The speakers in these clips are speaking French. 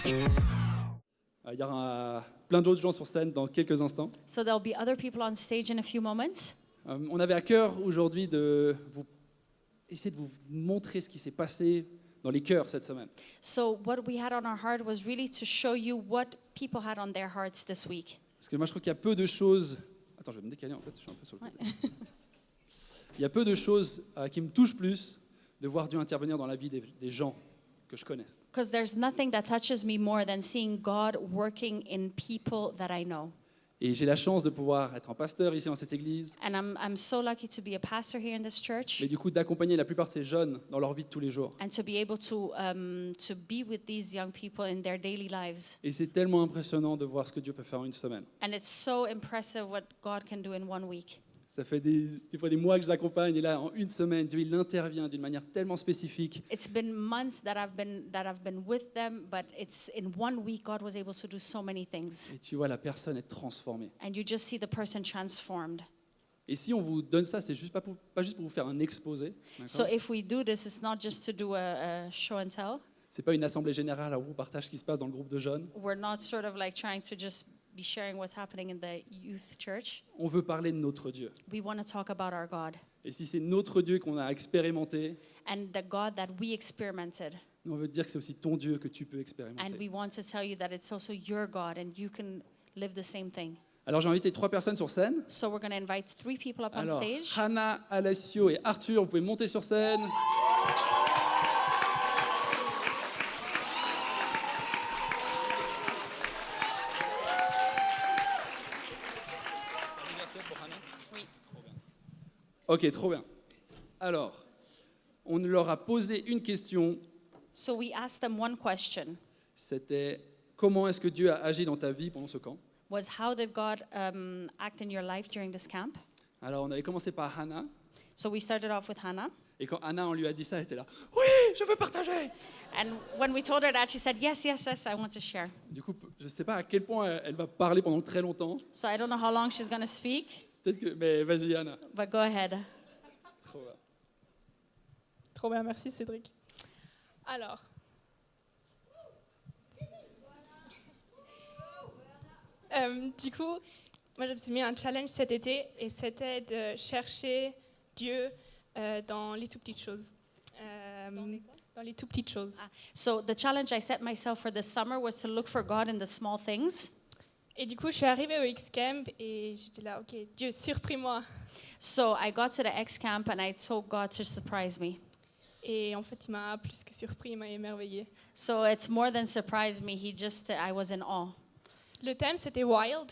Il y aura plein d'autres gens sur scène dans quelques instants. So there'll be other people on stage in a few moments. On avait à cœur aujourd'hui de essayer de vous montrer ce qui s'est passé dans les cœurs cette semaine. So what we had on our heart was really to show you what people had on their hearts this week. Parce que moi je trouve qu'il y a peu de choses... Attends, je vais me décaler en fait, je suis un peu sur le côté. Il y a peu de choses qui me touchent plus de voir Dieu intervenir dans la vie des gens que je connais. Because there's nothing that touches me more than seeing God working in people that I know. Et j'ai la chance de pouvoir être un pasteur ici dans cette église, And I'm so lucky to be a pastor here in this church mais du coup d'accompagner la plupart de ces jeunes dans leur vie de tous les jours. and to be able to be with these young people in their daily lives. Et c'est tellement impressionnant de voir ce que Dieu peut faire en une semaine. And it's so impressive what God can do in 1 week. Ça fait des fois des mois que je les accompagne et là, en une semaine, Dieu il intervient d'une manière tellement spécifique. It's been months that I've been with them, but it's in 1 week God was able to do so many things. Et tu vois la personne être transformée. And you just see the person transformed. Et si on vous donne ça, c'est juste pas juste pour vous faire un exposé. So D'accord. if we do this, it's not just to do a show and tell. C'est pas une assemblée générale où on partage ce qui se passe dans le groupe de jeunes. We're not sort of like trying to just be sharing what's happening in the youth church. On veut parler de notre Dieu. We want to talk about our God Et si c'est notre Dieu qu'on a expérimenté, and the God that we experimented. nous, on veut te dire que c'est aussi ton Dieu que tu peux And expérimenter. we want to tell you that it's also your God and you can live the same thing. Alors j'ai invité 3 personnes sur scène. So we're going to invite 3 people up on Alors, stage. Hannah, Alessio et Arthur, vous pouvez monter sur scène. Oui. Ok, trop bien. Alors, on leur a posé une question. So we asked them one question. C'était comment est-ce que Dieu a agi dans ta vie pendant ce camp? Was how did God act in your life during this camp? Alors, on avait commencé par Hannah. So we started off with Hannah. Et quand Hannah, on lui a dit ça, elle était là. Oui, je veux partager. And when we told her that, she said, yes, yes, yes, I want to share. Du coup, je ne sais pas à quel point elle va parler pendant très longtemps. So I don't know how long she's going to speak, Peut-être que, mais vas-y, Hannah. but go ahead. Trop bien. Trop bien, merci Cédric. Alors, du coup, moi je me suis mis un challenge cet été et c'était de chercher Dieu dans les tout petites choses. Dans les tout petites choses. So the challenge I set myself for this summer was to look for God in the small things. Et du coup, je suis arrivée au X-Camp et j'étais là, ok, Dieu, surpris-moi. So I got to the X camp and I told God to surprise me. Et en fait, il m'a plus que surpris, il m'a émerveillée. So it's more than surprised me. I was in awe. Le thème, c'était Wild,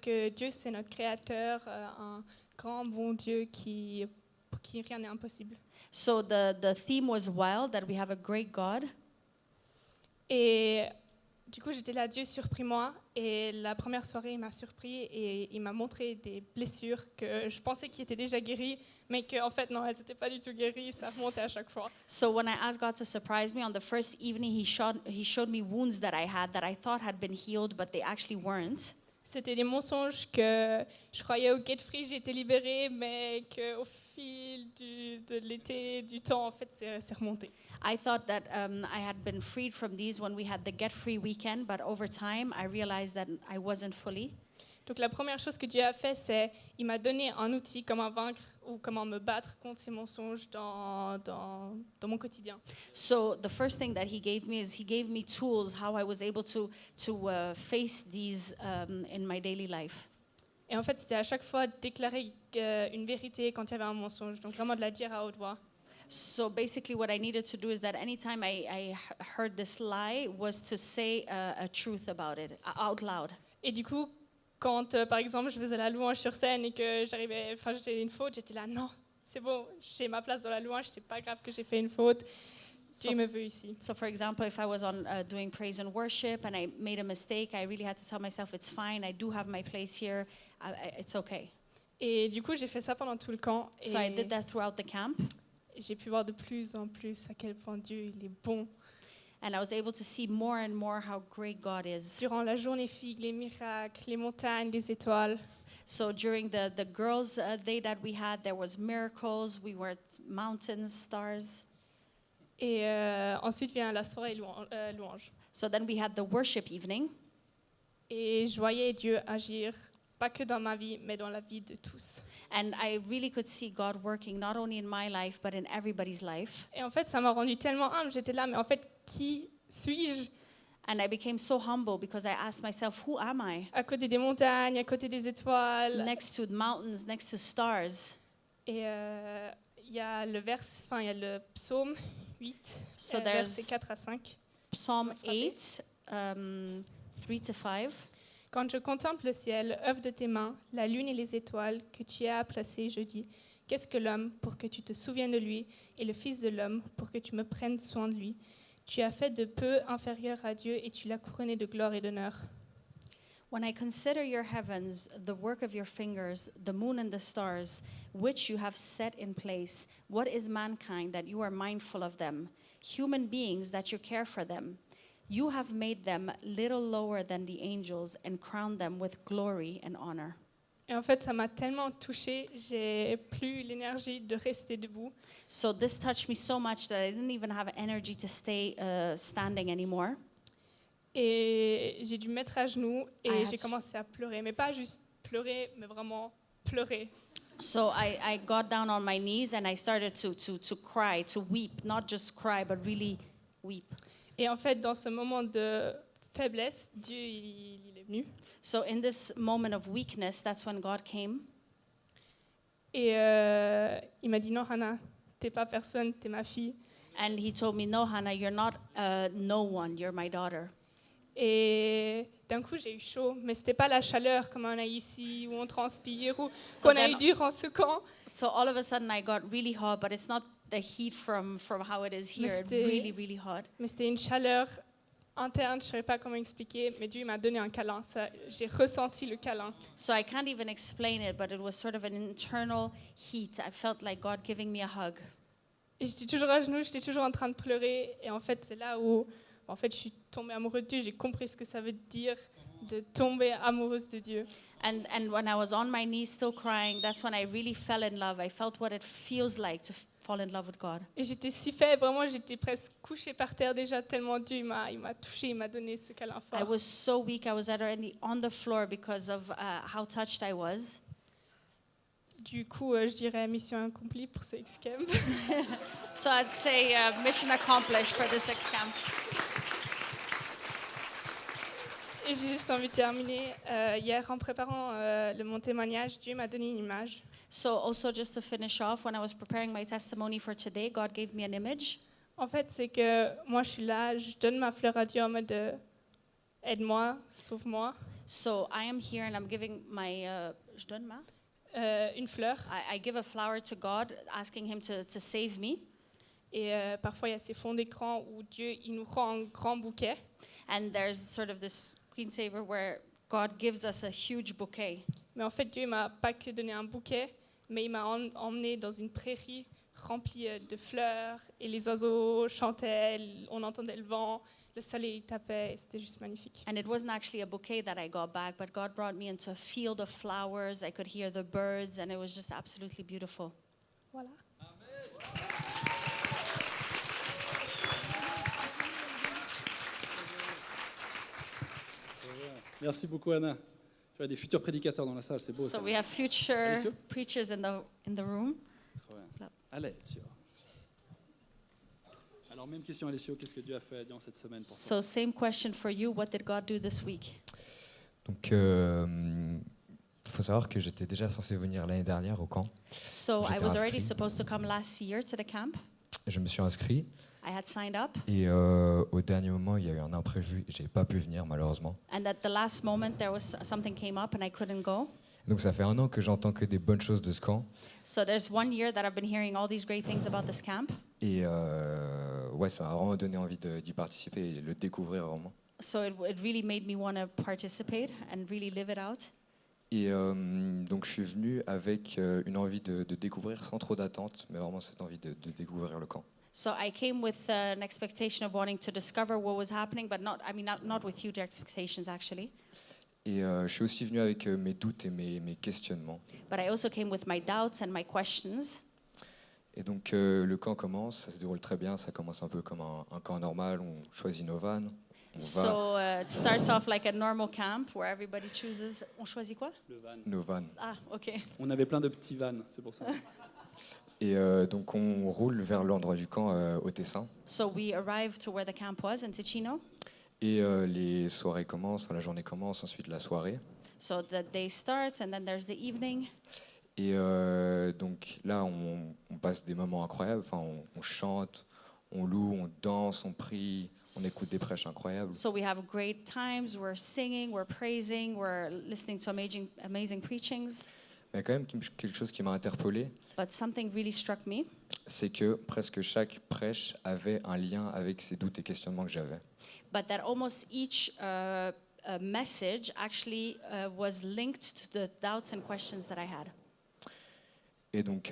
que Dieu, c'est notre créateur, un grand bon Dieu pour qui rien n'est impossible. So the theme was wild, that we have a great God. Et du coup, j'étais là, Dieu, surpris-moi. Et la première soirée, il m'a surpris et il m'a montré des blessures que je pensais qu'ils étaient déjà guéries, mais qu'en fait, non, elles n'étaient pas du tout guéries. Ça remontait à chaque fois. So when I asked God to surprise me on the first evening, he showed me wounds that I thought had been healed, but they actually weren't. C'était des mensonges que je croyais au Get Free, j'ai été libérée, mais qu'au fil de l'été, du temps, en fait, c'est remonté. I thought that I had been freed from these when we had the Get Free weekend, but over time I realized that I wasn't fully. Donc la première chose que Dieu a fait, c'est il m'a donné un outil comment vaincre ou comment me battre contre ces mensonges dans mon quotidien. So the first thing that he gave me is he gave me tools how I was able to face these in my daily life. Et en fait, c'était à chaque fois déclarer une vérité quand il y avait un mensonge, donc vraiment de la dire à haute voix. So basically what I needed to do is that anytime I heard this lie was to say a truth about it out loud. Et du coup, quand par exemple je faisais la louange sur scène et que j'ai une faute, j'étais là, non, c'est bon, j'ai ma place dans la louange, c'est pas grave que j'ai fait une faute, Dieu me veut ici. So for example, if I was on doing praise and worship and I made a mistake, I really had to tell myself it's fine, I do have my place here, it's okay. Et du coup, j'ai fait ça pendant tout le camp. So I did that throughout the camp. J'ai pu voir de plus en plus à quel point Dieu il est bon. And I was able to see more and more how great God is. Durant la journée figue, les miracles, les montagnes, les étoiles. So during the girls' day that we had, there was miracles. We were at mountains, stars. Et ensuite vient la soirée louange. So then we had the worship evening, et je voyais Dieu agir, pas que dans ma vie, mais dans la vie de tous. and I really could see God working not only in my life but in everybody's life. Et en fait, ça m'a rendue tellement humble. J'étais là, mais en fait, qui suis-je? And I became so humble because I asked myself, who am I? À côté des montagnes, à côté des étoiles. Next to the mountains, next to stars. Et il y a le il y a le psaume 8, So versets there's 4 à 5. Psalm Ça m'a frappé. 8, 3 to 5. Quand je contemple le ciel, œuvre de tes mains, la lune et les étoiles que tu as placées, je dis, qu'est-ce que l'homme pour que tu te souviennes de lui, et le Fils de l'homme pour que tu me prennes soin de lui? Tu as fait de peu inférieur à Dieu et tu l'as couronné de gloire et d'honneur. When I consider your heavens, the work of your fingers, the moon and the stars, which you have set in place, what is mankind that you are mindful of them? Human beings that you care for them. You have made them little lower than the angels and crowned them with glory and honor. Et en fait, ça m'a tellement touchée, j'ai plus l'énergie de rester debout. So this touched me so much that I didn't even have energy to stay standing anymore. Et j'ai dû me mettre à genoux I et had j'ai to- commencé à pleurer. Mais pas juste pleurer, mais vraiment pleurer. So I got down on my knees and I started to cry, to weep, not just cry, but really weep. Et en fait, dans ce moment de faiblesse, Dieu, il est venu. So in this moment of weakness, that's when God came. Et il m'a dit, non, Hannah, t'es pas personne, t'es ma fille. And he told me, no, Hannah, you're not no one, you're my daughter. Et d'un coup, j'ai eu chaud, mais c'était pas la chaleur comme on a ici, où on transpire, ou So qu'on a eu then- durant ce camp. So all of a sudden I got really hot, but it's not the heat from how it is here. It's c'était- really, really hot. Mais c'était une chaleur interne, je ne savais pas comment expliquer, mais Dieu m'a donné un câlin. J'ai ressenti le câlin. So I can't even explain it, but it was sort of an internal heat. I felt like God giving me a hug. Et j'étais toujours à genoux, j'étais toujours en train de pleurer. Et en fait, c'est là où je suis tombée amoureuse de Dieu. J'ai compris ce que ça veut dire de tomber amoureuse de Dieu. And when I was on my knees still crying, that's when I really fell in love. I felt what it feels like to fall in love with God. Et j'étais si faible, vraiment, j'étais presque couchée par terre déjà, tellement Dieu il m'a touchée, il m'a donné ce câlin I fort. was so weak. I was on the floor because of how touched I was. Du coup, je dirais mission accomplie pour ce X-Camp. So I'd say mission accomplished for this X camp. Et j'ai juste envie de terminer. Hier, en préparant mon témoignage, Dieu m'a donné une image. So also just to finish off, when I was preparing my testimony for today, God gave me an image. En fait, c'est que moi, je suis là, je donne ma fleur à Dieu en mode aide-moi, sauve-moi. So I am here and I'm giving my je donne ma? Une fleur. I give a flower to God, asking Him to save me. Et parfois, il y a ces fonds d'écran où Dieu il nous rend un grand bouquet. And there's sort of this screensaver where God gives us a huge bouquet. Mais en fait, Dieu ne m'a pas que donné un bouquet, mais il m'a emmené dans une prairie remplie de fleurs. Et les oiseaux chantaient, on entendait le vent, le soleil tapait, et c'était juste magnifique. And it wasn't actually a bouquet that I got back, but God brought me into a field of flowers. I could hear the birds, and it was just absolutely beautiful. Voilà. Merci beaucoup, Anna. Tu as des futurs prédicateurs dans la salle, c'est beau ça. So we have future Alessio? preachers in the room. Trop bien. Allez, Alessio. Alors, même question, Alessio, qu'est-ce que Dieu a fait durant cette semaine pour toi? So same question for you. What did God do this week? Donc, il faut savoir que j'étais déjà censé venir l'année dernière au camp. So I J'étais was already inscrit. supposed to come last year to the camp. Je me suis inscrit I had signed up, et au dernier moment, il y a eu un imprévu et j'ai pas pu venir malheureusement. and at the last moment there was something came up and I couldn't go. Donc, ça fait 1 an que j'entends que des bonnes choses de ce camp. So there's 1 year that I've been hearing all these great things about this camp. Et ouais, ça m'a vraiment donné envie d'y participer et de le découvrir vraiment. So it really made me want to participate and really live it out. Et donc, je suis venu avec une envie de découvrir sans trop d'attente, mais vraiment cette envie de découvrir le camp. So I came with an expectation of wanting to discover what was happening, but not with huge expectations actually. Et je suis aussi venu avec mes doutes et mes questionnements. But I also came with my doubts and my questions. Et donc le camp commence, ça se déroule très bien, ça commence un peu comme un camp normal, on choisit nos vannes, on va So it starts off like a normal camp where everybody chooses. On choisit quoi? Le van. nos vannes. Ah, ok. On avait plein de petits vannes, c'est pour ça. Et donc on roule vers l'endroit du camp au Tessin. So we arrived to where the camp was in Ticino. Et les soirées commencent, enfin, la journée commence, ensuite la soirée. So the day starts and then there's the evening. Et donc là, on passe des moments incroyables. Enfin, on chante, on loue, on danse, on prie, on écoute des prêches incroyables. So we have great times. We're singing, we're praising, we're listening to amazing preachings. Mais il y a quand même quelque chose qui m'a interpellé, But something really struck me, c'est que presque chaque prêche avait un lien avec ces doutes et questionnements que j'avais. but that almost each message actually was linked to the doubts and questions that I had. Et donc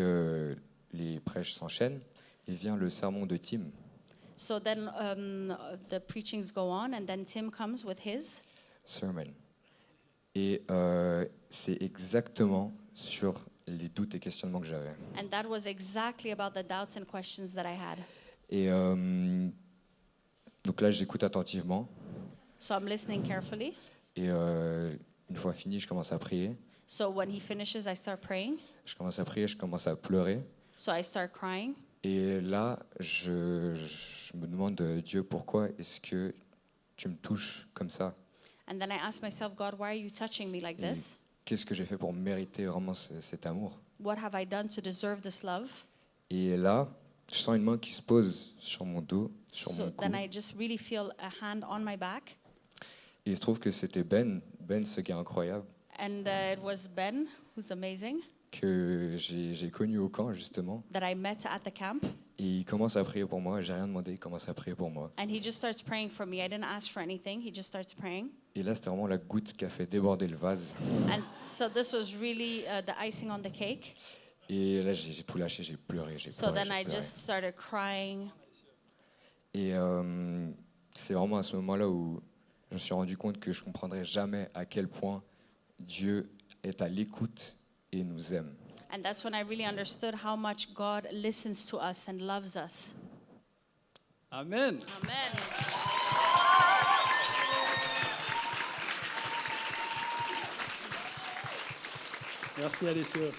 les prêches s'enchaînent et vient le sermon de Tim. So then the preachings go on, and then Tim comes with his. Sermon. Et c'est exactement sur les doutes et questionnements que j'avais. And that was exactly about the doubts and questions that I had. Et donc là, j'écoute attentivement. So I'm listening carefully. Et une fois fini, je commence à prier. So when he finishes, I start praying. Je commence à prier, je commence à pleurer. So I start crying. Et là, je me demande, Dieu, pourquoi est-ce que tu me touches comme ça? And then I ask myself, God, why are you touching me like Et this? qu'est-ce que j'ai fait pour mériter vraiment cet amour? What have I done to deserve this love? Et là, je sens une main qui se pose sur mon dos, sur So mon cou. then I just really feel a hand on my back. Et il se trouve que c'était Ben, ce gars incroyable, And it was Ben, who's amazing, que j'ai connu au camp, justement. that I met at the camp. Et il commence à prier pour moi. J'ai rien demandé, il commence à prier pour moi. And he just starts praying for me. I didn't ask for anything. He just starts praying. Et là, c'était vraiment la goutte qui a fait déborder le vase. And so this was really the icing on the cake. Et là, j'ai tout lâché, j'ai pleuré, j'ai So pleuré, then j'ai I pleuré. just started crying. Et c'est vraiment à ce moment-là où je me suis rendu compte que je ne comprendrais jamais à quel point Dieu est à l'écoute et nous aime. And that's when I really understood how much God listens to us and loves us. Amen. Amen. Merci Alessio.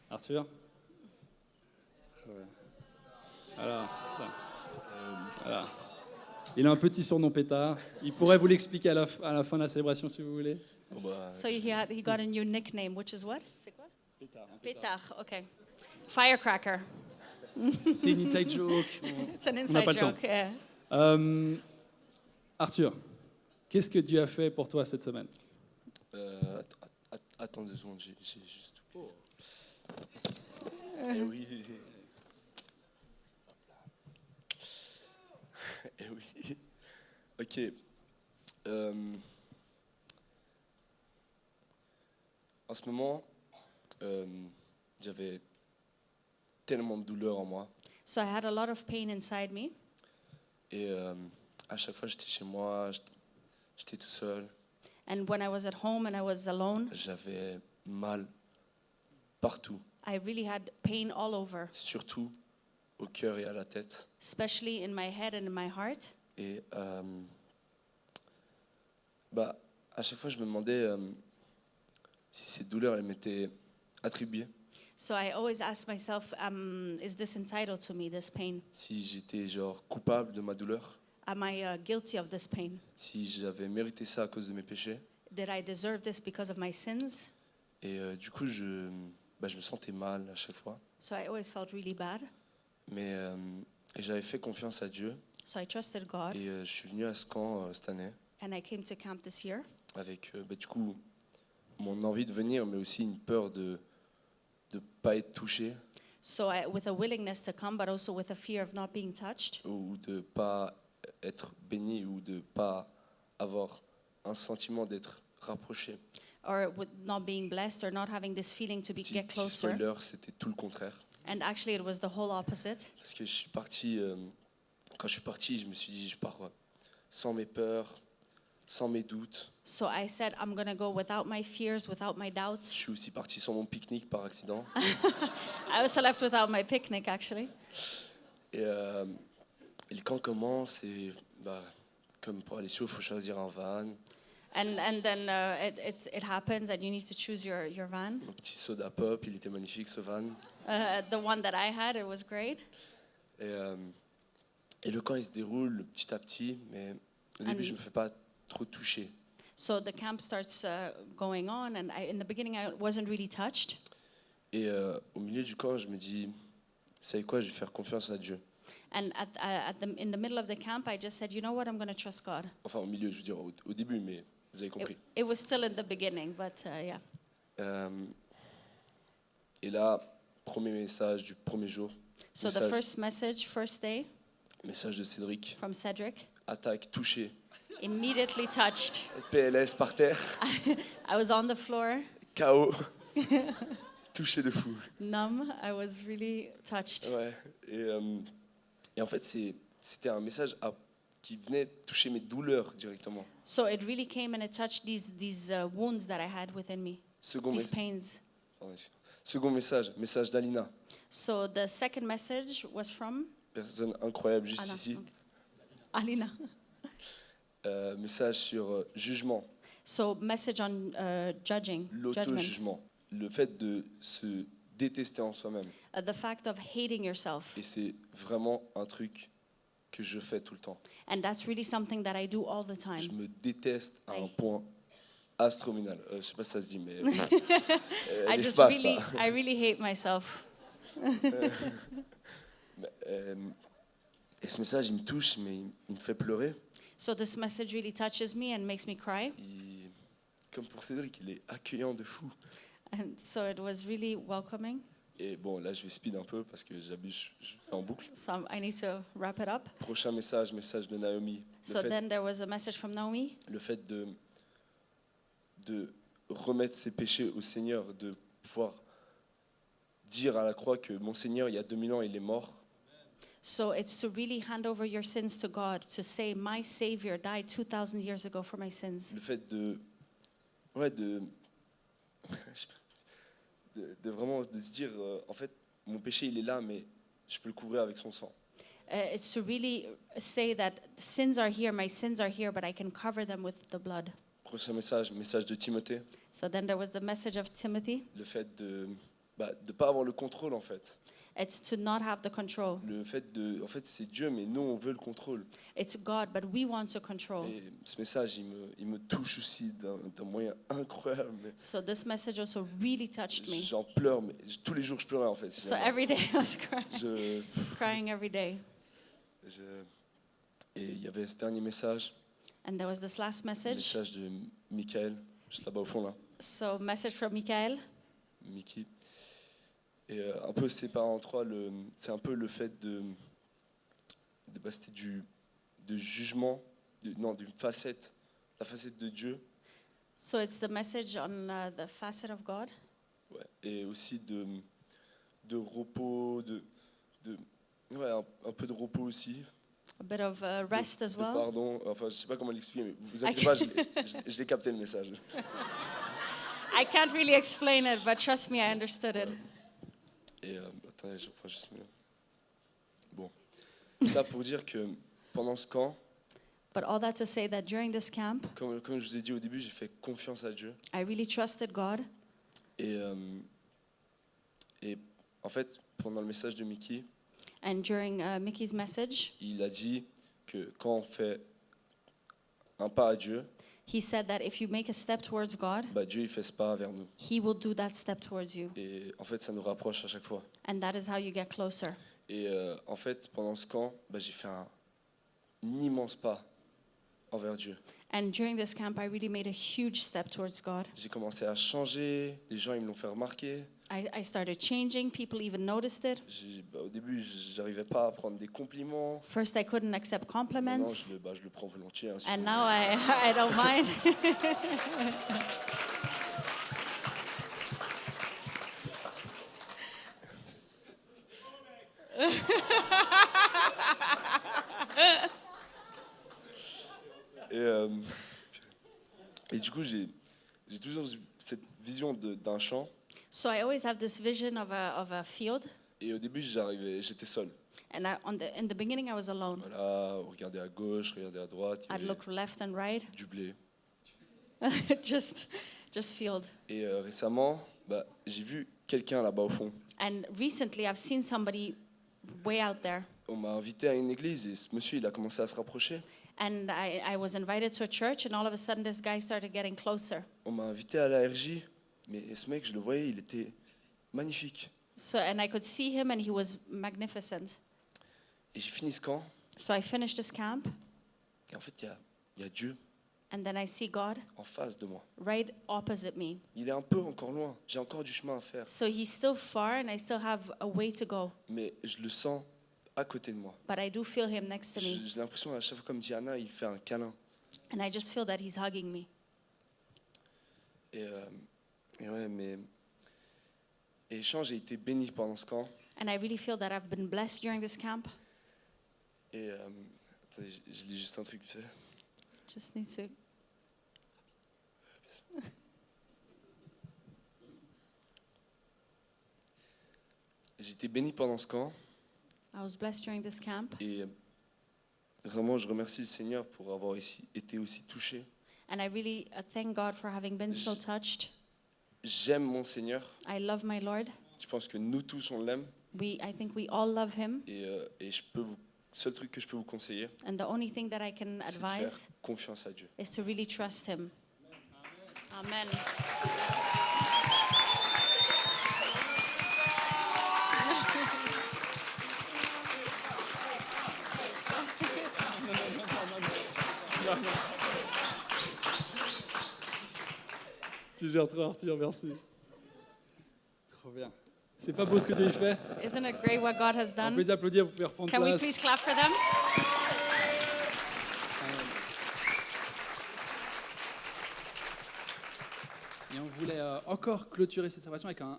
Arthur. Très bien. Voilà. Voilà. Il a un petit surnom pétard. Il pourrait vous l'expliquer à la fin de la célébration si vous voulez. Bon bah, So he got a new nickname, which is what? C'est quoi? Pétard. Pétard. Okay. Firecracker. C'est une inside joke. It's an n'a inside pas le temps. joke. Yeah. Arthur, qu'est-ce que Dieu a fait pour toi cette semaine? attends 2 secondes, j'ai juste oublié. Eh oui. Eh oui. Ok. En ce moment, j'avais tellement de douleur en moi. So I had a lot of pain inside me. Et à chaque fois, j'étais chez moi, j'étais tout seul. And when I was at home and I was alone, J'avais mal partout, I really had pain all over, surtout au cœur et à la tête. especially in my head and in my heart. Et à chaque fois, je me demandais si ces douleurs elles m'étaient attribuées, So I always ask myself, is this entitled to me, this pain? si j'étais genre coupable de ma douleur, Am I guilty of this pain? si j'avais mérité ça à cause de mes péchés. Did I deserve this because of my sins? Et du coup, je me sentais mal à chaque fois. So I always felt really bad. Mais et j'avais fait confiance à Dieu. So I trusted God, Et je suis venu à ce camp cette année and I came to camp this year avec du coup mon envie de venir, mais aussi une peur de pas être touché So with a willingness to come, but also with a fear of not being touched, ou de pas être béni ou de pas avoir un sentiment d'être rapproché. or with not being blessed, or not having this feeling to Petit get closer. spoiler, c'était tout le contraire. And actually, it was the whole opposite. Parce que je suis parti, quand je suis parti, je me suis dit, je pars sans mes peurs, sans mes doutes. So I said, I'm going to go without my fears, without my Je doubts. suis aussi parti sur mon pique-nique par accident. I also left without my picnic, actually. Et le camp commence et comme pour aller sur, il faut choisir un van, And then it happens and you need to choose your van. un petit soda pop, il était magnifique ce van. The one that I had, it was great. Et le camp il se déroule petit à petit, mais au début je me fais pas trop toucher. So the camp starts going on, and in the beginning I wasn't really touched. Et au milieu du camp, je me dis, vous savez quoi, je vais faire confiance à Dieu. And in the middle of the camp, I just said, you know what, I'm going to trust God. Enfin au milieu, je veux dire au début, mais vous avez compris. It was still in the beginning, but yeah. Et là, premier message du premier jour, So the first day message de Cédric, from Cedric, attaque, touché, immediately touched. PLS par terre, I was on the floor, KO, touché de fou. numb. I was really touched. Ouais. Et en fait, c'était un message qui venait toucher mes douleurs directement. So it really came and it touched these wounds that I had within me, Second, these pains. Second message d'Alina, So the second message was from personne incroyable juste Anna. ici. Okay. Alina. Message sur jugement, So message on judgment. l'auto-jugement, le fait de se détester en soi-même. The fact of hating yourself. Et c'est vraiment un truc que je fais tout le temps. And that's really something that I do all the Je time. me déteste à un Aïe. point astronomical. Je sais pas si ça se dit, mais I really hate myself. Et ce message, il me touche, mais il me fait pleurer. So this message really touches me and makes me cry. Comme pour Cédric, il est accueillant de fou. And so it was really welcoming. Et bon, là, je vais speed un peu parce que j'abuse, je fais en boucle. So I need to wrap it up. Prochain message de Naomi. So then there was a message from Naomi. Le fait de remettre ses péchés au Seigneur, de pouvoir dire à la croix que mon Seigneur, il y a 2000 ans, il est mort. So it's to really hand over your sins to God, to say, my Savior died 2,000 years ago for my sins. Le fait de vraiment de se dire, en fait, mon péché, il est là, mais je peux le couvrir avec son sang. It's to really say that sins are here, my sins are here, but I can cover them with the blood. Prochain message de Timothée. So then there was the message of Timothy. Le fait de pas avoir le contrôle, en fait. It's to not have the control. Le fait en fait, c'est Dieu, mais nous, on veut le contrôle. It's God, but we want to control. Et ce message, il me touche aussi d'un moyen incroyable. Mais So this message also really touched me. j'en pleure, mais tous les jours, je pleurais, en fait. So every day I was Je- crying every day. Et il y avait ce dernier message, And there was this last le message. message de Michael, juste là-bas au fond, là, So message from Michael. Mickey. Et un peu séparé en trois, c'est un peu le fait c'était de jugement, d'une facette, la facette de Dieu, So it's the message on the facet of God. ouais, et aussi de repos, ouais, un peu de repos aussi, A bit of rest as de well. pardon, enfin je sais pas comment l'expliquer, mais vous inquiétez pas, je l'ai capté le message. I can't really explain it, but trust me, I understood it. Et attendez, je reprends juste mieux. Bon, ça pour dire que pendant ce camp, But all that to say that during this camp, comme je vous ai dit au début, j'ai fait confiance à Dieu. I really trusted God. Et en fait, pendant le message de Mickey, And during Mickey's message, il a dit que quand on fait un pas à Dieu, he said that if you make a step towards God, Dieu il fait ce pas vers nous. he will do that step towards you. Et en fait, ça nous rapproche à chaque fois. And that is how you get closer. Et en fait, pendant ce camp, j'ai fait un immense pas envers Dieu. And during this camp, I really made a huge step towards God. J'ai commencé à changer, les gens ils me l'ont fait remarquer. I started changing. People even noticed it. Au début, j'arrivais pas à prendre des compliments. First, I couldn't accept Maintenant, compliments. je le prends volontiers. Hein, And now I don't mind. Et du coup, j'ai toujours cette vision d'un champ. So I always have this vision of a field. Et au début, j'étais seul. And in the beginning, I was alone. Voilà, regarder à gauche, regarder à droite, il y I'd avait look left and right, du blé. just field. Et récemment, j'ai vu quelqu'un là-bas au fond. And recently, I've seen somebody way out there. On m'a invité à une église et ce monsieur, il a commencé à se rapprocher. And I was invited to a church, and all of a sudden, this guy started getting closer. On m'a invité à la RJ, mais ce mec, je le voyais, il était magnifique. And I could see him, and he was magnificent. Et j'ai fini ce camp, So I finished this camp, et en fait, il y a Dieu and then I see God en face de moi. right opposite me. Il est un peu encore loin, j'ai encore du chemin à faire, So he's still far, and I still have a way to go. mais je le sens à côté de moi. But I do feel him next to me, J'ai l'impression, à chaque fois, comme Diana, il fait un câlin. and I just feel that he's hugging me. Et ouais, mais Jean, j'ai été béni pendant ce camp. And I really feel that I've been blessed during this camp. Et attendez, je lis juste un truc vite fait. Just need to. J'ai été béni pendant ce camp I was blessed during this camp, et vraiment, je remercie le Seigneur pour avoir été aussi touché. and I really thank God for having been so touched. J'aime mon Seigneur. I love my Lord. Je pense que nous tous, on l'aime. I think we all love him, Et seul truc que je peux vous conseiller, and the only thing that I can c'est de faire advise confiance à Dieu. is to really trust him. Amen. Tu gères trop, Arthur, merci. Trop bien. C'est pas beau ce que Dieu y fait? Isn't it great what God has On done? peut les applaudir, vous pouvez reprendre Can we place. please clap for them? Et on voulait encore clôturer cette célébration avec un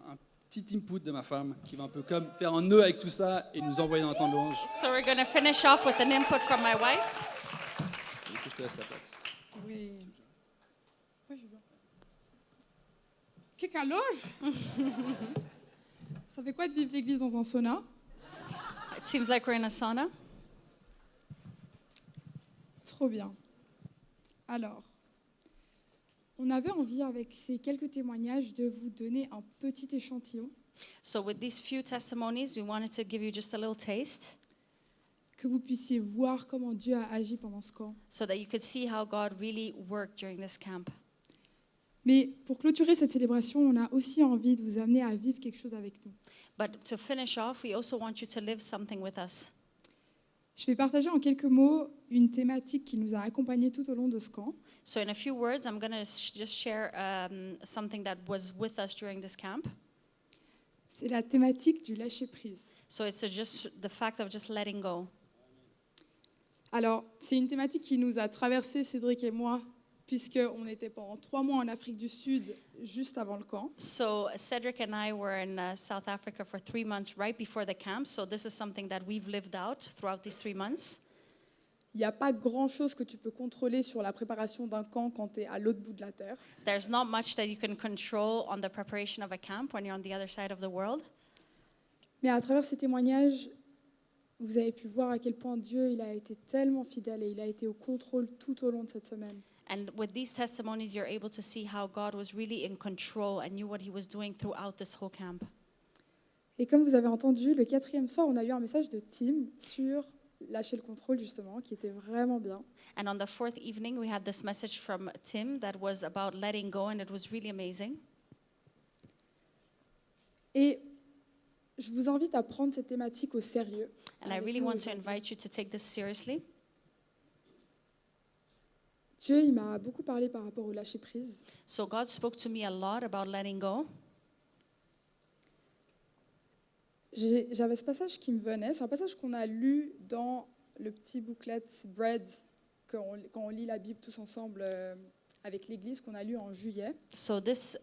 petit input de ma femme qui va un peu comme faire un nœud avec tout ça et nous envoyer dans un temps de louange. So we're going to finish off with an input from my wife. Et du coup, je te laisse la place. Oui. Ouais, je veux bien. Que calor! Ça fait quoi de vivre l'église dans un sauna? It seems like we're in a sauna. Trop bien. Alors, on avait envie, avec ces quelques témoignages, de vous donner un petit échantillon So with these few testimonies, we wanted to give you just a little taste que vous puissiez voir comment Dieu a agi pendant ce camp. so that you could see how God really worked during this camp. Mais pour clôturer cette célébration, on a aussi envie de vous amener à vivre quelque chose avec nous. But to finish off, we also want you to live something with us. Je vais partager en quelques mots une thématique qui nous a accompagnés tout au long de ce camp. So in a few words, I'm going to just share something that was with us during this camp. C'est la thématique du lâcher-prise. So it's just the fact of just letting go. Alors, c'est une thématique qui nous a traversé, Cédric et moi, puisqu'on était pendant 3 mois en Afrique du Sud, juste avant le camp. So Cedric and I were in South Africa for 3 months right before the camp. So this is something that we've lived out throughout these 3 months. Il n'y a pas grand-chose que tu peux contrôler sur la préparation d'un camp quand tu es à l'autre bout de la terre. There's not much that you can control on the preparation of a camp when you're on the other side of the world. Mais à travers ces témoignages, vous avez pu voir à quel point Dieu il a été tellement fidèle et il a été au contrôle tout au long de cette semaine. And with these testimonies, you're able to see how God was really in control and knew what he was doing throughout this whole camp. Et comme vous avez entendu, le 4e soir, on a eu un message de Tim sur lâcher le contrôle, justement, qui était vraiment bien. And on the 4th evening, we had this message from Tim that was about letting go, and it was really amazing. Et je vous invite à prendre cette thématique au sérieux. And I avec really nous want to aujourd'hui. invite you to take this seriously. Dieu, il m'a beaucoup parlé par rapport au lâcher-prise. So God spoke to me a lot about letting go. J'avais ce passage qui me venait. C'est un passage qu'on a lu dans le petit booklet Bread, quand on lit la Bible tous ensemble avec l'Église, qu'on a lu en juillet. So this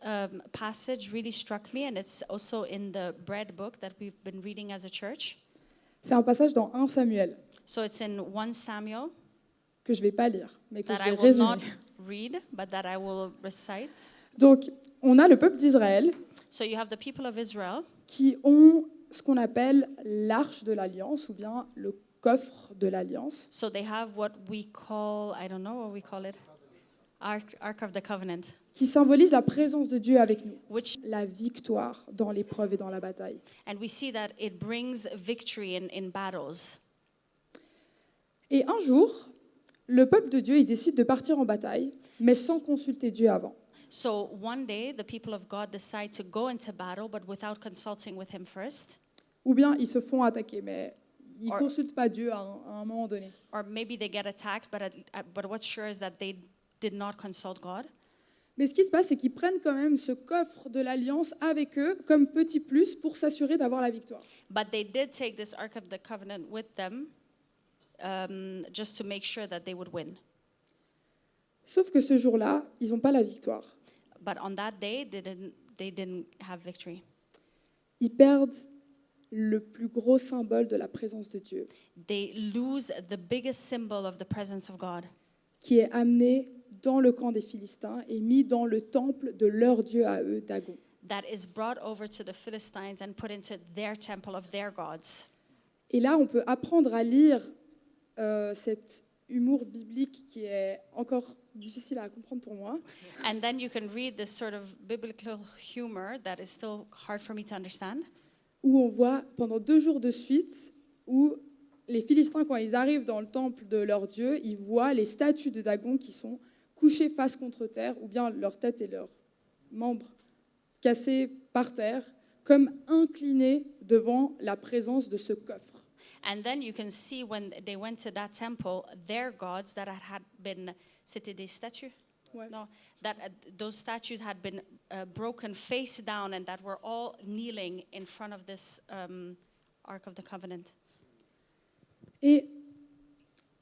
passage really struck me, and it's also in the bread book that we've been reading as a church. C'est un passage dans 1 Samuel, So it's in 1 Samuel que je ne vais pas lire, mais que that je I vais will not résumer. read, but that I will recite. Donc, on a le peuple d'Israël So you have the people of Israel qui ont ce qu'on appelle l'arche de l'alliance ou bien le coffre de l'alliance. So they have what we call, I don't know what we call it, Ark of the Covenant, Qui symbolise la présence de Dieu avec nous, which, la victoire dans l'épreuve et dans la bataille. and we see that it brings victory in battles. Et un jour, le peuple de Dieu, il décide de partir en bataille, mais sans consulter Dieu avant. So one day, the people of God decide to go into battle, but without consulting with him first. Ou bien ils se font attaquer, mais ils ne Or- consultent pas Dieu à un moment donné. Or maybe they get attacked, but what's sure is that they did not consult God. Mais ce qui se passe, c'est qu'ils prennent quand même ce coffre de l'alliance avec eux comme petit plus pour s'assurer d'avoir la victoire. But they did take this Ark of the Covenant with them just to make sure that they would win. Sauf que ce jour-là, ils n'ont pas la victoire. But on that day, they didn't have victory. Ils perdent le plus gros symbole de la présence de Dieu, They lose the biggest symbol of the presence of God, qui est amené dans le camp des Philistins et mis dans le temple de leur Dieu à eux, Dagon. that is brought over to the Philistines and put into their temple of their gods. Et là, on peut apprendre à lire cet humour biblique qui est encore difficile à comprendre pour moi, And then you can read this sort of biblical humor that is still hard for me to understand, où on voit pendant 2 jours de suite où les Philistins, quand ils arrivent dans le temple de leur Dieu, ils voient les statues de Dagon qui sont couchées face contre terre, ou bien leur tête et leurs membres cassés par terre, comme inclinés devant la présence de ce coffre. and then you can see when they went to that temple, their gods that had been, c'était des statues? Ouais. No, that those statues had been broken face down and that were all kneeling in front of this Ark of the Covenant. Et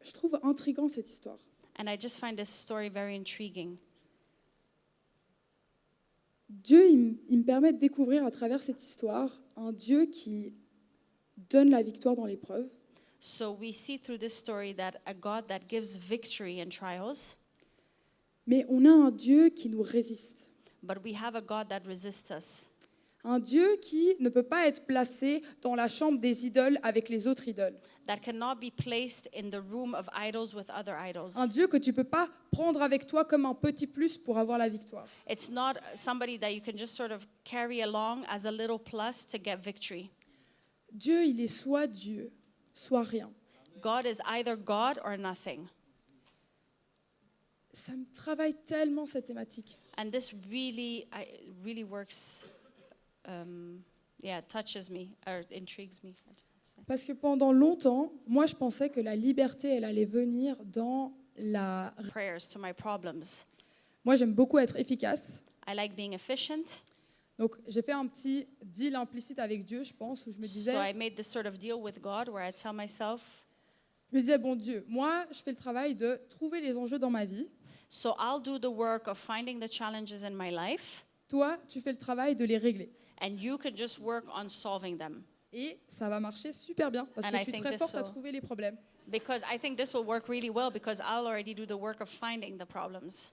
je trouve intriguant cette histoire. And I just find this story very intriguing. Dieu, il me permet de découvrir à travers cette histoire un Dieu qui donne la victoire dans l'épreuve, So we see through this story that a God that gives victory in trials, mais on a un Dieu qui nous résiste. but we have a God that resists us. Un Dieu qui ne peut pas être placé dans la chambre des idoles avec les autres idoles. That cannot be placed in the room of idols with other idols. Un Dieu que tu ne peux pas prendre avec toi comme un petit plus pour avoir la victoire. It's not somebody that you can just sort of carry along as a little plus to get victory. Dieu, il est soit Dieu, soit rien. God is either God or nothing. Ça me travaille tellement cette thématique. And this really works, touches me or intrigues me. Parce que pendant longtemps, moi, je pensais que la liberté, elle allait venir dans la... Prayers to my problems. Moi, j'aime beaucoup être efficace. I like being efficient. Donc, j'ai fait un petit deal implicite avec Dieu, je pense, où je me So disais, I made this sort of deal with God where I tell myself, bon Dieu, moi, je fais le travail de trouver les enjeux dans ma vie. so I'll do the work of finding the challenges in my life, Toi, tu fais le travail de les régler. and you can just work on solving them. Et ça va marcher super bien, parce And que I je suis think très this forte à will- trouver les problèmes. Because I think this will work really well because I'll already do the work of finding the problems.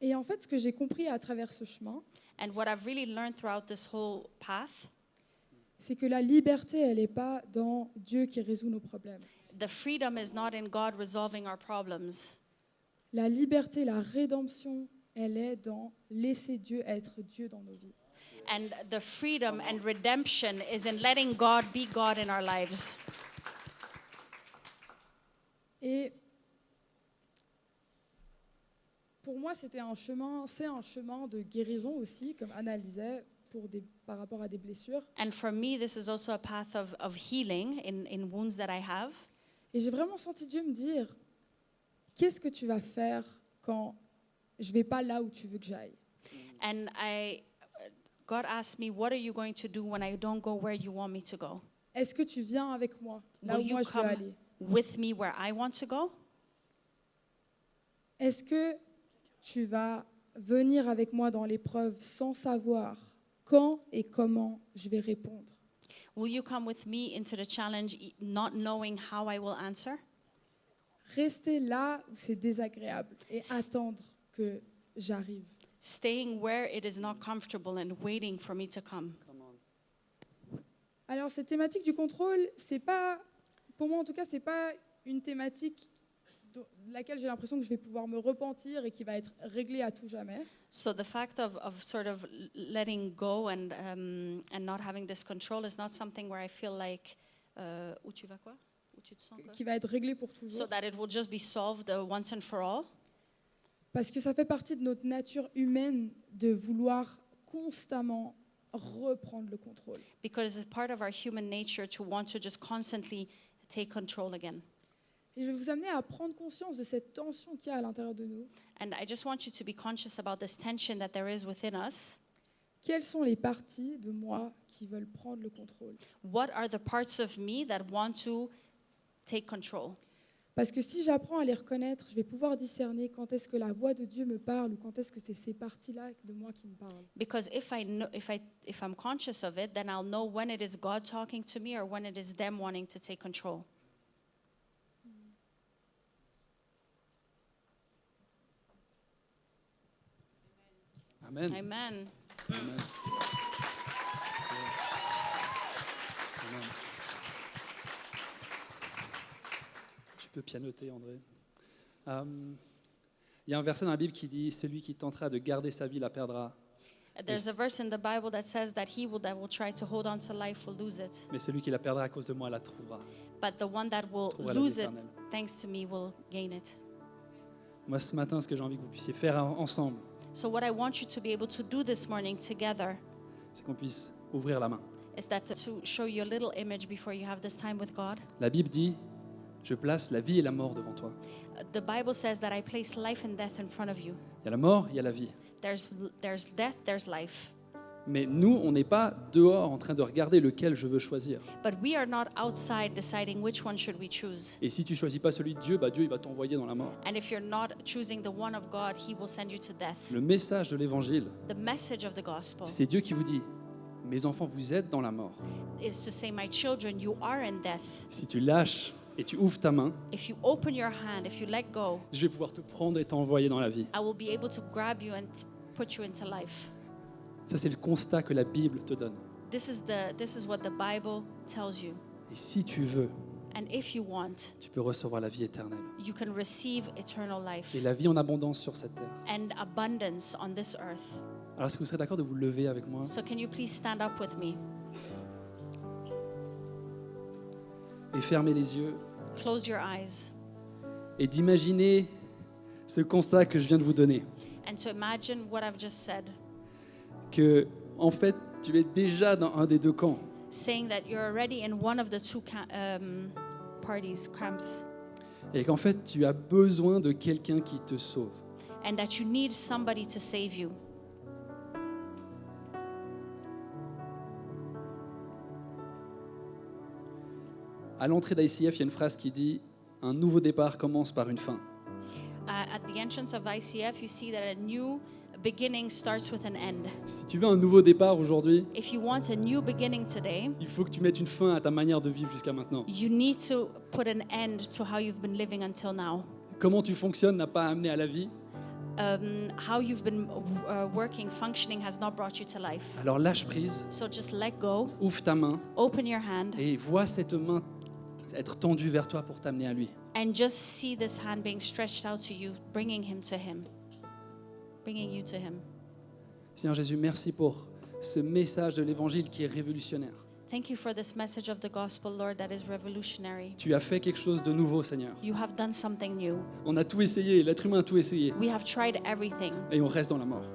Et en fait, ce que j'ai compris à travers ce chemin, And what I've really learned throughout this whole path, c'est que la liberté, elle n'est pas dans Dieu qui résout nos problèmes. the freedom is not in God resolving our problems. La liberté, la rédemption, elle est dans laisser Dieu être Dieu dans nos vies. And the freedom and redemption is in letting God be God in our lives. Et pour moi, c'est un chemin de guérison aussi, comme Anna le disait, par rapport à des blessures. And for me, this is also a path of healing in wounds that I have. Et j'ai vraiment senti Dieu me dire, qu'est-ce que tu vas faire quand je ne vais pas là où tu veux que j'aille? And God asked me, what are you going to do when I don't go where you want me to go? Est-ce que tu viens avec moi, là Will où you moi je veux come aller? with me where I want to go? Est-ce que tu vas venir avec moi dans l'épreuve sans savoir quand et comment je vais répondre? Will you come with me into the challenge not knowing how I will answer? Rester là où c'est désagréable et attendre que j'arrive. Staying where it is not comfortable and waiting for me to come. Alors, cette thématique du contrôle, c'est pas, pour moi en tout cas, c'est pas une thématique de laquelle j'ai l'impression que je vais pouvoir me repentir et qui va être réglée à tout jamais. So the fact of sort of letting go and not having this control is not something where I feel like où tu vas quoi? Où tu te sens quoi? Qui va être réglée pour So toujours. that it will just be solved once and for all. Parce que ça fait partie de notre nature humaine de vouloir constamment reprendre le contrôle. Because it's part of our human nature to want to just constantly take control again. Et je vais vous amener à prendre conscience de cette tension qu'il y a à l'intérieur de nous. And I just want you to be conscious about this tension that there is within us. Quelles sont les parties de moi qui veulent prendre le contrôle? What are the parts of me that want to take control? Parce que si j'apprends à les reconnaître, je vais pouvoir discerner quand est-ce que la voix de Dieu me parle ou quand est-ce que c'est ces parties-là de moi qui me parlent. Because if I'm conscious of it, then I'll know when it is God talking to me or when it is them wanting to take control. Amen. Amen. Amen. Amen. Tu peux pianoter, André. Il y a un verset dans la Bible qui dit « Celui qui tentera de garder sa vie la perdra, There's a verse in the Bible that says that that will try to hold on to life will lose it. mais celui qui la perdra à cause de moi la trouvera. But the one that will Trouvera la vie lose it éternelle. thanks to me will gain it. » Moi, ce matin, ce que j'ai envie que vous puissiez faire ensemble, So what I want you to be able to do this morning together c'est qu'on puisse ouvrir la main. is that to show you a little image before you have this time with God. La Bible dit « Je place la vie et la mort devant toi. The Bible says that I place life and death in front of you. » Il y a la mort, il y a la vie. There's death, there's life. Mais nous, on n'est pas dehors en train de regarder lequel je veux choisir. But we are not outside deciding which one should we choose. Et si tu choisis pas celui de Dieu, Dieu il va t'envoyer dans la mort. And if you're not choosing the one of God, He will send you to death. Le message de l'évangile, The message of the gospel c'est Dieu qui vous dit « Mes enfants, vous êtes dans la mort. is to say, my children, you are in death. Si tu lâches et tu ouvres ta main, If you open your hand, if you let go, je vais pouvoir te prendre et t'envoyer dans la vie. I will be able to grab you and put you into life. » Ça, c'est le constat que la Bible te donne. This is what the Bible tells you. Et si tu veux, And if you want, tu peux recevoir la vie éternelle. you can receive eternal life Et la vie en abondance sur cette terre. and abundance on this earth. Alors, est-ce que vous serez d'accord de vous lever avec moi So can you please stand up with me? et fermer les yeux Close your eyes et d'imaginer ce constat que je viens de vous donner. and to imagine what I've just said, Que, en fait, tu es déjà dans un des deux camps. saying that you're already in one of the two parties, camps, Et qu'en fait, tu as besoin de quelqu'un qui te sauve. and that you need somebody to save you. À l'entrée d'ICF, il y a une phrase qui dit « Un nouveau départ commence par une fin At the entrance of ICF, you see that a new beginning starts with an end. ». Si tu veux un nouveau départ aujourd'hui, If you want a new beginning today, il faut que tu mettes une fin à ta manière de vivre jusqu'à maintenant. you need to put an end to how you've been living until now. Comment tu fonctionnes n'a pas amené à la vie. How you've been working, functioning has not brought you to life. Alors lâche prise, So just let go, ouvre ta main open your hand, et vois cette main être tendue vers toi pour t'amener à lui. and just see this hand being stretched out to you, bringing you to Him. Seigneur Jésus, merci pour ce message de l'évangile qui est révolutionnaire. Thank you for this message of the gospel, Lord, that is revolutionary. Tu as fait quelque chose de nouveau, Seigneur. You have done something new. On a tout essayé, l'être humain a tout essayé, We have tried everything, et on reste dans la mort.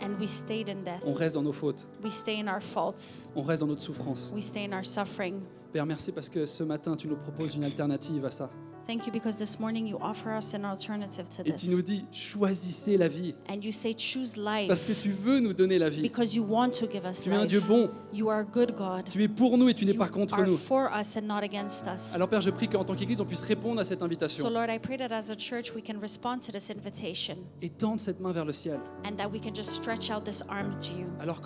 and we stayed in death. On reste dans nos fautes, We stay in our faults. on reste dans notre souffrance. We stay in our suffering. Père, merci parce que ce matin, tu nous proposes une alternative à ça. Thank you because this morning you offer us an alternative to Et tu this. nous dis, choisissez la vie, And you say, choose parce que life tu veux nous donner la vie. because you want to give us Tu es un Dieu life. bon, You are a good God. tu es pour nous et tu n'es You pas contre are nous. for us and not against us. Alors Père, je prie qu'en tant qu'Église, on puisse répondre à cette So invitation Lord, I pray that as a church we can respond to this invitation et tendre cette main vers le ciel. and that we can just stretch out this arm to you.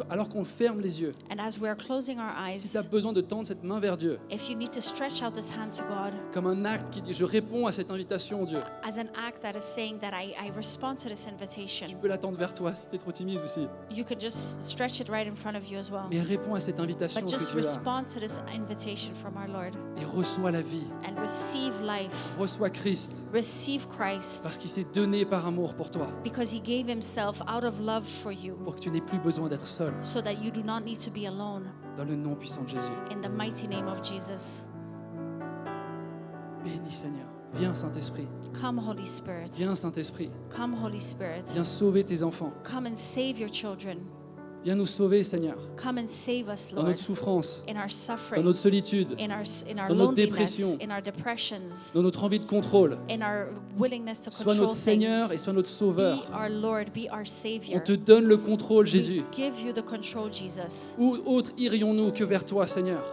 Alors qu'on ferme les yeux, And as we are closing our si eyes, tu as besoin de tendre cette main vers Dieu, if you need to stretch out this hand to God comme un acte qui dit, je réponds à cette invitation, Dieu. as an act that is saying that I respond to this invitation. Tu peux l'attendre vers toi si tu es trop timide aussi. You can just stretch it right in front of you as well. Mais réponds à cette invitation But que just Dieu a respond to this invitation from our Lord et reçois la vie. and receive life. Reçois Christ Receive Christ parce qu'il s'est donné par amour pour toi, because he gave himself out of love for you pour que tu n'aies plus besoin d'être seul. so that you do not need to be alone. Dans le nom puissant de Jésus. In the mighty name of Jesus. Bénis Seigneur. Viens Saint-Esprit. Come, Holy Spirit. Viens Saint-Esprit. Come, Holy Spirit. Viens sauver tes enfants. Come and save your children. Viens nous sauver Seigneur. Come and save us, Dans Lord, notre souffrance, in our dans suffering, notre solitude, in our dans notre loneliness, dépression, in our depressions, dans notre envie de contrôle. in our willingness to Sois control notre Seigneur et things. sois notre Sauveur. Be our Lord, be our On Savior. te donne le contrôle Jésus. We give you the control, Jesus. Où autre irions-nous que vers toi Seigneur?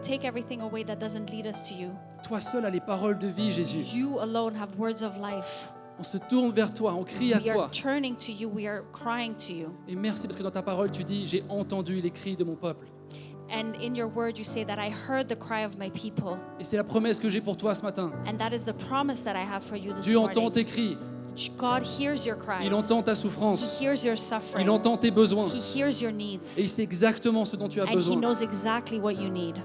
Take everything away that doesn't lead us to you. Toi seul as les paroles de vie Jésus. You alone have words of life. On se tourne vers toi, on crie à We toi. are turning to you. We are crying to you. Et merci parce que dans ta parole tu dis, j'ai entendu les cris de mon peuple. And in your word, you say that I heard the cry of my people. Et c'est la promesse que j'ai pour toi ce matin. And that is the promise that I have for you this Dieu entend morning. tes cris, God hears your cries. il entend ta He souffrance, hears your suffering. il entend tes besoins He hears your needs. et il sait exactement ce dont tu as And He besoin. knows exactly what you need.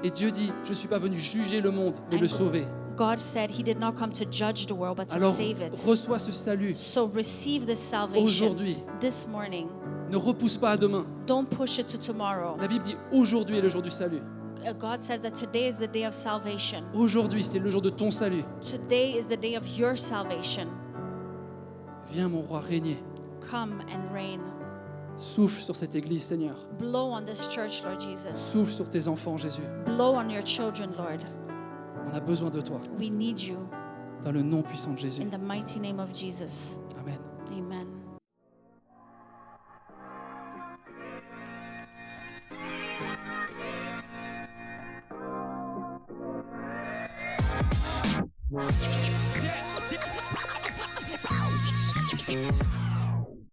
Et Dieu dit, je ne suis pas venu juger le monde, mais And le sauver. God said He did not come to judge the world, but to Alors save it. reçois ce salut So receive this salvation aujourd'hui. this morning. Ne repousse pas à demain. Don't push it to tomorrow. La Bible dit, aujourd'hui est le jour du salut. God says that today is the day of salvation. Aujourd'hui, c'est le jour de ton salut. Today is the day of your salvation. Viens mon roi régner. Come and reign. Souffle sur cette église Seigneur. Blow on this church, Lord Jesus. Souffle sur tes enfants Jésus. Blow on your children, Lord. On a besoin de toi. We need you. Dans le nom puissant de Jésus. In the mighty name of Jesus. Amen. Amen. Yeah.